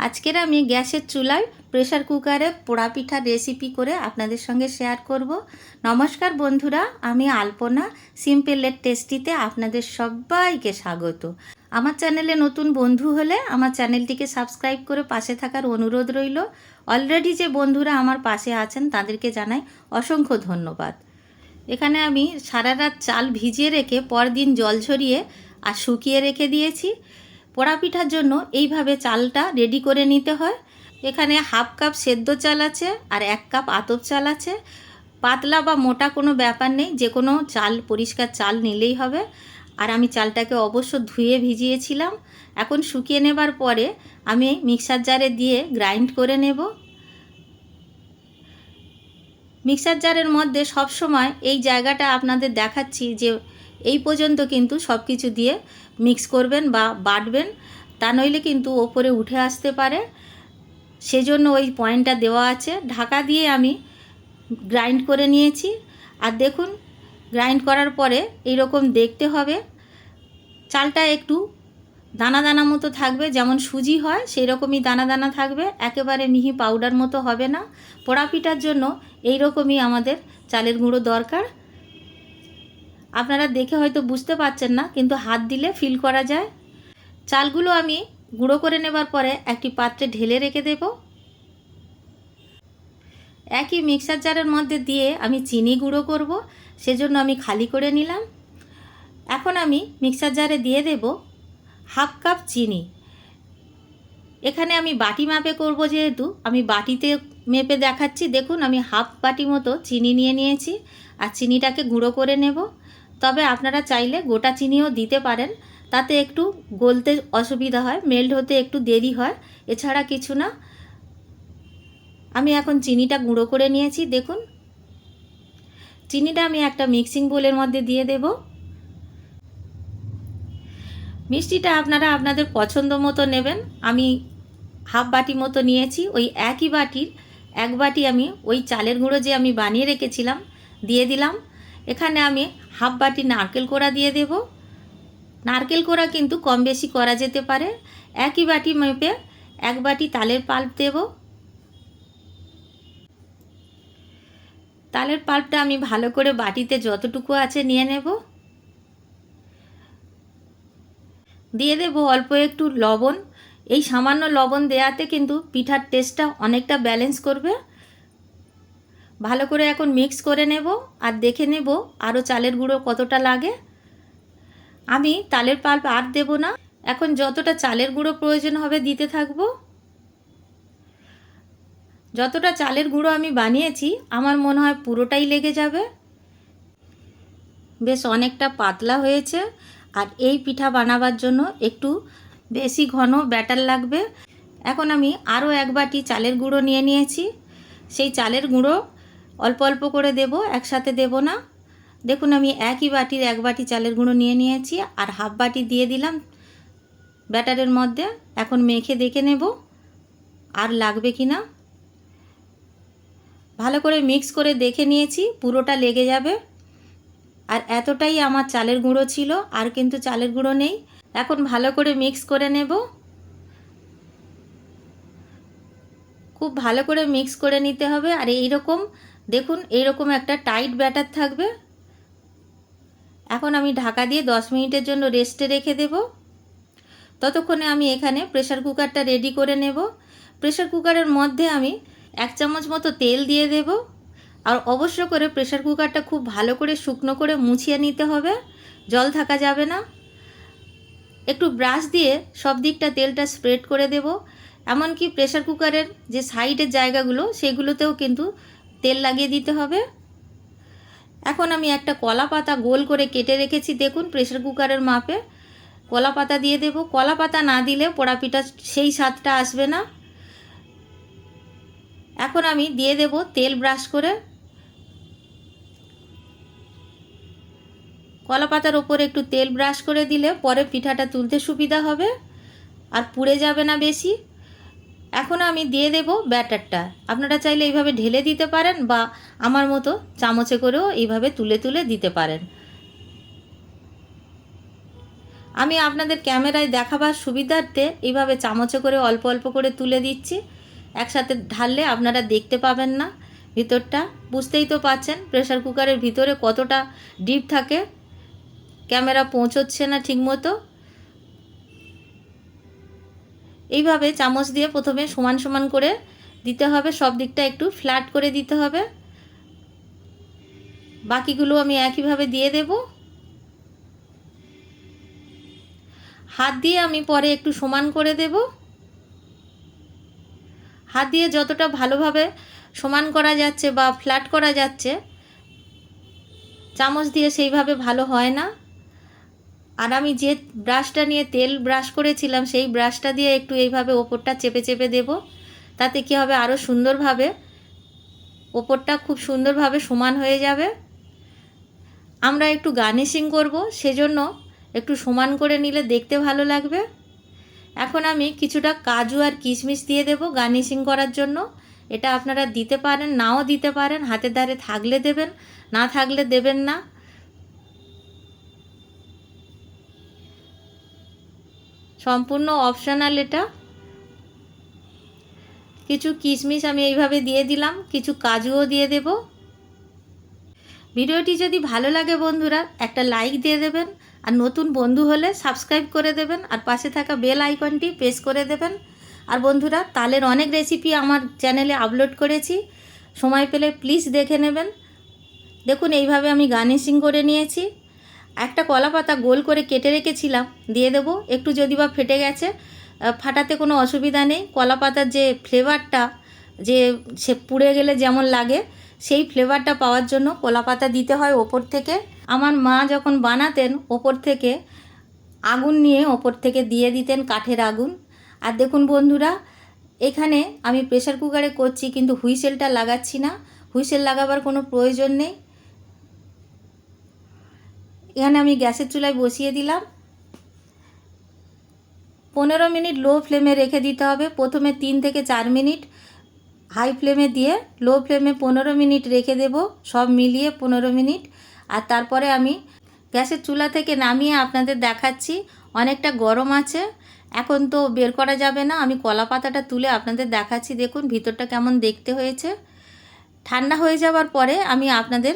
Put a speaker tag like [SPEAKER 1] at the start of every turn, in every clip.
[SPEAKER 1] আজকের আমি গ্যাসের চুলায় প্রেসার কুকারে পোড়া পিঠার রেসিপি করে আপনাদের সঙ্গে শেয়ার করব। নমস্কার বন্ধুরা, আমি আলপনা সিম্পল এন্ড টেস্টিতে আপনাদের সবাইকে স্বাগত। আমার চ্যানেলে নতুন বন্ধু হলে আমার চ্যানেলটিকে সাবস্ক্রাইব করে পাশে থাকার অনুরোধ রইল। অলরেডি যে বন্ধুরা আমার পাশে আছেন তাদেরকে জানাই অসংখ্য ধন্যবাদ। এখানে আমি সারা রাত চাল ভিজিয়ে রেখে পরদিন জল ঝরিয়ে আর শুকিয়ে রেখে দিয়েছি। পোড়া পিঠার জন্য এইভাবে চালটা রেডি করে নিতে হয়। এখানে হাফ কাপ সেদ্ধ চাল আছে আর 1 কাপ আতপ চাল আছে। পাতলা বা মোটা কোনো ব্যাপার নেই, যে কোনো চাল, পরিষ্কার চাল নিলেই হবে। আর আমি চালটাকে অবশ্য ধুয়ে ভিজিয়েছিলাম। এখন শুকিয়ে নেবার পরে আমি মিক্সার জারে দিয়ে গ্রাইন্ড করে নেব। মিক্সার জারের মধ্যে সব সময় এই জায়গাটা আপনাদের দেখাচ্ছি যে এই পর্যন্ত কিন্তু সব কিছু দিয়ে মিক্স করবেন বা বাটবেন, তা নইলে কিন্তু ওপরে উঠে আসতে পারে। সেজন্য ওই পয়েন্টটা দেওয়া আছে। ঢাকা দিয়ে আমি গ্রাইন্ড করে নিয়েছি। আর দেখুন, গ্রাইন্ড করার পরে এইরকম দেখতে হবে। চালটা একটু দানা দানা মতো থাকবে, যেমন সুজি হয় সেই রকমই দানা দানা থাকবে, একেবারে মিহি পাউডার মতো হবে না। পোড়া পিঠার জন্য এই রকমই আমাদের চালের গুঁড়ো দরকার। আপনারা দেখে হয়তো বুঝতে পারছেন না, কিন্তু হাত দিলে ফিল করা যায়। চালগুলো আমি গুঁড়ো করে নেবার পরে একটি পাত্রে ঢেলে রেখে দেব। একই মিক্সার জারের মধ্যে দিয়ে আমি চিনি গুঁড়ো করব, সেজন্য আমি খালি করে নিলাম। এখন আমি মিক্সার জারে দিয়ে দেব হাফ কাপ চিনি। এখানে আমি বাটি মাপে করব, যেহেতু আমি বাটিতে মেপে দেখাচ্ছি। দেখুন, আমি হাফ বাটি মতো চিনি নিয়ে নিয়েছি আর চিনিটাকে গুঁড়ো করে নেব। তবে আপনারা চাইলে গোটা চিনিও দিতে পারেন, তাতে একটু গলতে অসুবিধা হয়, মেল্ট হতে একটু দেরি হয়, এছাড়া কিছু না। আমি এখন চিনিটা গুঁড়ো করে নিয়েছি। দেখুন, চিনিটা আমি একটা মিক্সিং বোলের মধ্যে দিয়ে দেব। মিষ্টিটা আপনারা আপনাদের পছন্দ মতো নেবেন। আমি হাফ বাটি মতো নিয়েছি। ওই একই বাটির 1 বাটি আমি ওই চালের গুঁড়ো যে আমি বানিয়ে রেখেছিলাম দিয়ে দিলাম। এখানে আমি হাফ বাটি নারকেল কোড়া দিয়ে দেব। নারকেল কোড়া কিন্তু কম বেশি করা যেতে পারে। একই বাটি মেপে 1 বাটি তালের পাল্প দেব। তালের পাল্পটা আমি ভালো করে বাটিতে যতটুকু আছে নিয়ে নেব। দিয়ে দেব অল্প একটু লবণ। এই সামান্য লবণ দেওয়াতে কিন্তু পিঠার টেস্টটা অনেকটা ব্যালেন্স করবে। ভালো করে এখন মিক্স করে নেব আর দেখে নেব আরও চালের গুঁড়ো কতটা লাগে। আমি তালের পাল্প আর দেব না, এখন যতটা চালের গুঁড়ো প্রয়োজন হবে দিতে থাকবো। যতটা চালের গুঁড়ো আমি বানিয়েছি আমার মনে হয় পুরোটাই লেগে যাবে। বেশ অনেকটা পাতলা হয়েছে। আর এই পিঠা বানাবার জন্য একটু বেশি ঘন ব্যাটার লাগবে। এখন আমি আরও 1 বাটি চালের গুঁড়ো নিয়ে নিয়েছি। সেই চালের গুঁড়ো অল্প অল্প করে দেব, একসাথে দেব না। দেখুন, আমি একই বাটির 1 বাটি চালের গুঁড়ো নিয়ে নিয়েছি আর হাফ বাটি দিয়ে দিলাম ব্যাটারের মধ্যে। এখন মেখে দেখে নেব আর লাগবে কি না। ভালো করে মিক্স করে দেখে নিয়েছি, পুরোটা লেগে যাবে। আর এতটাই আমার চালের গুঁড়ো ছিল, আর কিন্তু চালের গুঁড়ো নেই। এখন ভালো করে মিক্স করে নেব। খুব ভালো করে মিক্স করে নিতে হবে। আর এইরকম দেখুন, এইরকম একটা টাইট ব্যাটার থাকবে। এখন আমি ঢাকা দিয়ে 10 মিনিটের জন্য রেস্টে রেখে দেব। ততক্ষণে আমি এখানে প্রেসার কুকারটা রেডি করে নেব। প্রেসার কুকারের মধ্যে আমি 1 চামচ মতো তেল দিয়ে দেব। আর অবশ্য করে প্রেসার কুকারটা খুব ভালো করে শুকনো করে মুছিয়ে নিতে হবে, জল থাকা যাবে না। একটু ব্রাশ দিয়ে সব দিকটা তেলটা স্প্রেড করে দেব। এমনকি প্রেসার কুকারের যে সাইডের জায়গাগুলো সেগুলোতেও কিন্তু তেল লাগিয়ে দিতে হবে। এখন আমি একটা কলা পাতা গোল করে কেটে রেখেছি, দেখুন প্রেসার কুকারের মাপে। কলা পাতা দিয়ে দেব। কলা পাতা না দিলে পোড়া পিঠা সেই স্বাদটা আসবে না। এখন আমি দিয়ে দেব তেল ব্রাশ করে। কলা পাতার ওপরে একটু তেল ব্রাশ করে দিলে পরে পিঠাটা তুলতে সুবিধা হবে আর পুড়ে যাবে না বেশি। এখন আমি দিয়ে দেব ব্যাটারটা। আপনারা চাইলে এইভাবে ঢেলে দিতে পারেন বা আমার মতো চামচে করেও এইভাবে তুলে তুলে দিতে পারেন। আমি আপনাদের ক্যামেরায় দেখাবার সুবিধার্থে এইভাবে চামচে করে অল্প অল্প করে তুলে দিচ্ছি। একসাথে ঢাললে আপনারা দেখতে পাবেন না ভিতরটা। বুঝতেই তো পাচ্ছেন প্রেসার কুকারের ভিতরে কতটা ডিপ থাকে, ক্যামেরা পৌঁছচ্ছে না ঠিকমতো। এইভাবে চামচ দিয়ে প্রথমে সমান সমান করে দিতে হবে, সব দিকটা একটু ফ্ল্যাট করে দিতে হবে। বাকিগুলো আমি একইভাবে দিয়ে দেব। হাত দিয়ে আমি পরে একটু সমান করে দেব। হাত দিয়ে যতটা ভালোভাবে সমান করা যাচ্ছে বা ফ্ল্যাট করা যাচ্ছে, চামচ দিয়ে সেইভাবে ভালো হয় না। আর আমি যে ব্রাশটা নিয়ে তেল ব্রাশ করেছিলাম সেই ব্রাশটা দিয়ে একটু এইভাবে ওপরটা চেপে চেপে দেব। তাতে কী হবে, আরও সুন্দরভাবে ওপরটা খুব সুন্দরভাবে সমান হয়ে যাবে। আমরা একটু গার্নিশিং করব, সেজন্য একটু সমান করে নিলে দেখতে ভালো লাগবে। এখন আমি কিছুটা কাজু আর কিশমিশ দিয়ে দেব গার্নিশিং করার জন্য। এটা আপনারা দিতে পারেন, নাও দিতে পারেন, হাতের ধারে থাকলে দেবেন, না থাকলে দেবেন না। সম্পূর্ণ অপশনাল এটা। কিছু কিশমিশ আমি এইভাবে দিয়ে দিলাম, কিছু কাজুও দিয়ে দেব। ভিডিওটি যদি ভালো লাগে বন্ধুরা একটা লাইক দিয়ে দেবেন, আর নতুন বন্ধু হলে সাবস্ক্রাইব করে দেবেন, আর পাশে থাকা বেল আইকনটি প্রেস করে দেবেন। আর বন্ধুরা, তালের অনেক রেসিপি আমার চ্যানেলে আপলোড করেছি, সময় পেলে প্লিজ দেখে নেবেন। দেখুন এইভাবে আমি গার্নিশিং করে নিয়েছি। একটা কলা পাতা গোল করে কেটে রেখেছিলাম, দিয়ে দেব। একটু যদি বা ফেটে গেছে, ফাটাতে কোনো অসুবিধা নেই। কলা পাতার যে ফ্লেভারটা, যে সে পুড়ে গেলে যেমন লাগে, সেই ফ্লেভারটা পাওয়ার জন্য কলা পাতা দিতে হয় ওপর থেকে। আমার মা যখন বানাতেন ওপর থেকে আগুন নিয়ে ওপর থেকে দিয়ে দিতেন, কাঠের আগুন। আর দেখুন বন্ধুরা, এখানে আমি প্রেসার কুকারে করছি কিন্তু হুইসেলটা লাগাচ্ছি না, হুইসেল লাগাবার কোনো প্রয়োজন নেই। এখানে আমি গ্যাসের চুলায় বসিয়ে দিলাম। 15 মিনিট লো ফ্লেমে রেখে দিতে হবে। প্রথমে 3 থেকে 4 মিনিট হাই ফ্লেমে দিয়ে লো ফ্লেমে 15 মিনিট রেখে দেব, সব মিলিয়ে 15 মিনিট। আর তারপরে আমি গ্যাসের চুলা থেকে নামিয়ে আপনাদের দেখাচ্ছি। অনেকটা গরম আছে, এখন তো বের করা যাবে না। আমি কলা পাতাটা তুলে আপনাদের দেখাচ্ছি। দেখুন ভিতরটা কেমন দেখতে হয়েছে। ঠান্ডা হয়ে যাওয়ার পরে আমি আপনাদের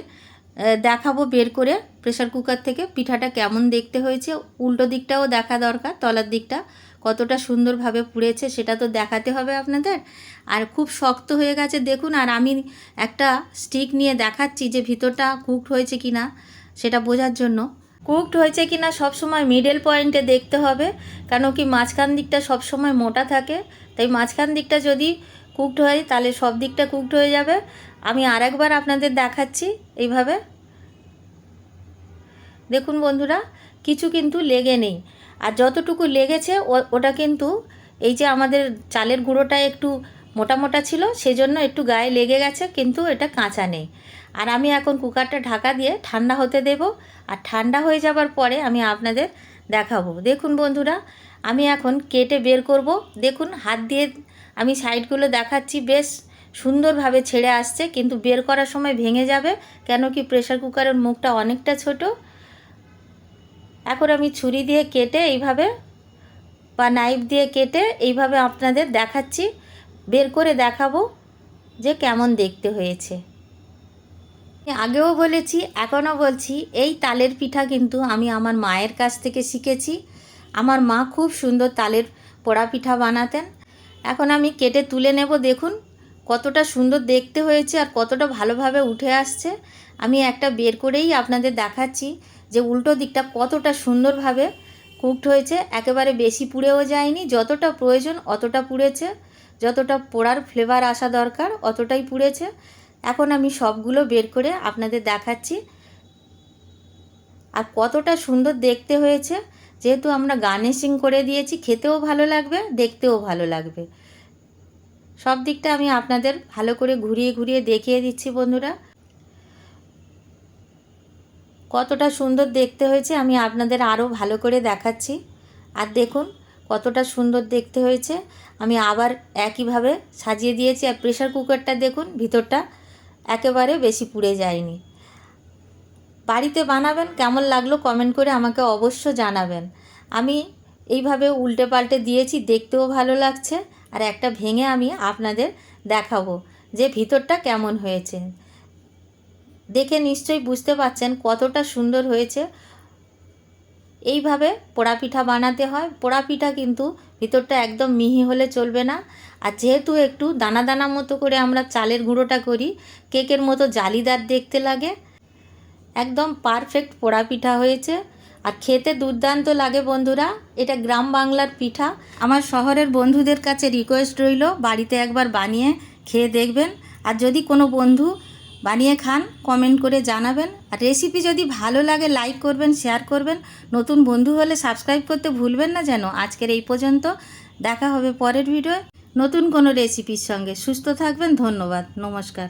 [SPEAKER 1] দেখাবো বের করে প্রেসার কুকার থেকে পিঠাটা কেমন দেখতে হয়েছে। উল্টো দিকটাও দেখা দরকার, তলার দিকটা কতটা সুন্দরভাবে পুড়েছে সেটা তো দেখাতে হবে আপনাদের। আর খুব শক্ত হয়ে গেছে দেখুন। আর আমি একটা স্টিক নিয়ে দেখাচ্ছি যে ভিতরটা কুকড হয়েছে কি না সেটা বোঝার জন্য। কুকড হয়েছে কি না সবসময় মিডল পয়েন্টে দেখতে হবে, কেন কি মাঝখান দিকটা সবসময় মোটা থাকে। তাই মাঝখান দিকটা যদি কুকড হয় তাহলে সব দিকটা কুকড হয়ে যাবে। আমি আরেকবার আপনাদের দেখাচ্ছি এইভাবে। দেখুন বন্ধুরা, কিছু কিন্তু লেগে নেই। আর যতটুকু লেগেছে ওটা কিন্তু এই যে আমাদের চালের গুঁড়োটা একটু মোটা মোটা ছিল, সেজন্য একটু গায়ে লেগে গেছে, কিন্তু এটা কাঁচা নেই। আর আমি এখন কুকারটা ঢাকা দিয়ে ঠান্ডা হতে দেব। আর ঠান্ডা হয়ে যাবার পরে আমি আপনাদের দেখাবো। দেখুন বন্ধুরা, আমি এখন কেটে বের করব। দেখুন হাত দিয়ে আমি সাইডগুলো দেখাচ্ছি, বেশ সুন্দরভাবে ছেড়ে আসছে, কিন্তু বের করার সময় ভেঙে যাবে, কেন কি প্রেসার কুকারের মুখটা অনেকটা ছোট। এখন আমি ছুরি দিয়ে কেটে এইভাবে বা নাইফ দিয়ে কেটে এইভাবে আপনাদের দেখাচ্ছি, বের করে দেখাবো যে কেমন দেখতে হয়েছে। আগেও বলেছি, এখনও বলছি, এই তালের পিঠা কিন্তু আমি আমার মায়ের কাছ থেকে শিখেছি। আমার মা খুব সুন্দর তালের পোড়া পিঠা বানাতেন। এখন আমি কেটে তুলে নেব। দেখুন কতটা সুন্দর দেখতে হয়েছে আর কতটা ভালোভাবে উঠে আসছে। আমি একটা বের করেই আপনাদের দেখাচ্ছি যে উল্টো দিকটা কতটা সুন্দরভাবে কুকড হয়েছে। একেবারে বেশি পুড়েও যায়নি, যতটা প্রয়োজন অতটা পুড়েছে, যতটা পোড়ার ফ্লেভার আসা দরকার অতটাই পুড়েছে। এখন আমি সবগুলো বের করে আপনাদের দেখাচ্ছি আর কতটা সুন্দর দেখতে হয়েছে। যেহেতু আমরা গার্নিশিং করে দিয়েছি, খেতেও ভালো লাগবে, দেখতেও ভালো লাগবে। সব দিকটা আমি আপনাদের ভালো করে ঘুরিয়ে ঘুরিয়ে দেখিয়ে দিচ্ছি বন্ধুরা, কতটা সুন্দর দেখতে হয়েছে আমি আপনাদের আরও ভালো করে দেখাচ্ছি। আর দেখুন কতটা সুন্দর দেখতে হয়েছে। আমি আবার একইভাবে সাজিয়ে দিয়েছি। আর প্রেসার কুকারটা দেখুন ভিতরটা একেবারে বেশি পুড়ে যায়নি। বাড়িতে বানাবেন, কেমন লাগলো কমেন্ট করে আমাকে অবশ্য জানাবেন। আমি এইভাবে উল্টে পাল্টে দিয়েছি, দেখতেও ভালো লাগছে। আর একটা ভেঙে আমি আপনাদের দেখাবো যে ভিতরটা কেমন হয়েছে। দেখে নিশ্চয়ই বুঝতে পারছেন কতটা সুন্দর হয়েছে। এইভাবে পোড়া পিঠা বানাতে হয়। পোড়া পিঠা কিন্তু ভিতরটা একদম মিহি হলে চলবে না। আর যেহেতু একটু দানা দানা মতো করে আমরা চালের গুঁড়োটা করি, কেকের মতো জালিদার দেখতে লাগে। একদম পারফেক্ট পোড়া পিঠা হয়েছে আর খেতে দুর্দান্ত লাগে বন্ধুরা। এটা গ্রাম বাংলার পিঠা। আমার শহরের বন্ধুদের কাছে রিকোয়েস্ট রইল, বাড়িতে একবার বানিয়ে খেয়ে দেখবেন। আর যদি কোনো বন্ধু বানিয়ে খান কমেন্ট করে জানাবেন। আর রেসিপি যদি ভালো লাগে লাইক করবেন, শেয়ার করবেন। নতুন বন্ধু হলে সাবস্ক্রাইব করতে ভুলবেন না যেন। আজকের এই পর্যন্ত, দেখা হবে পরের ভিডিওয় নতুন কোনো রেসিপির সঙ্গে। সুস্থ থাকবেন, ধন্যবাদ, নমস্কার।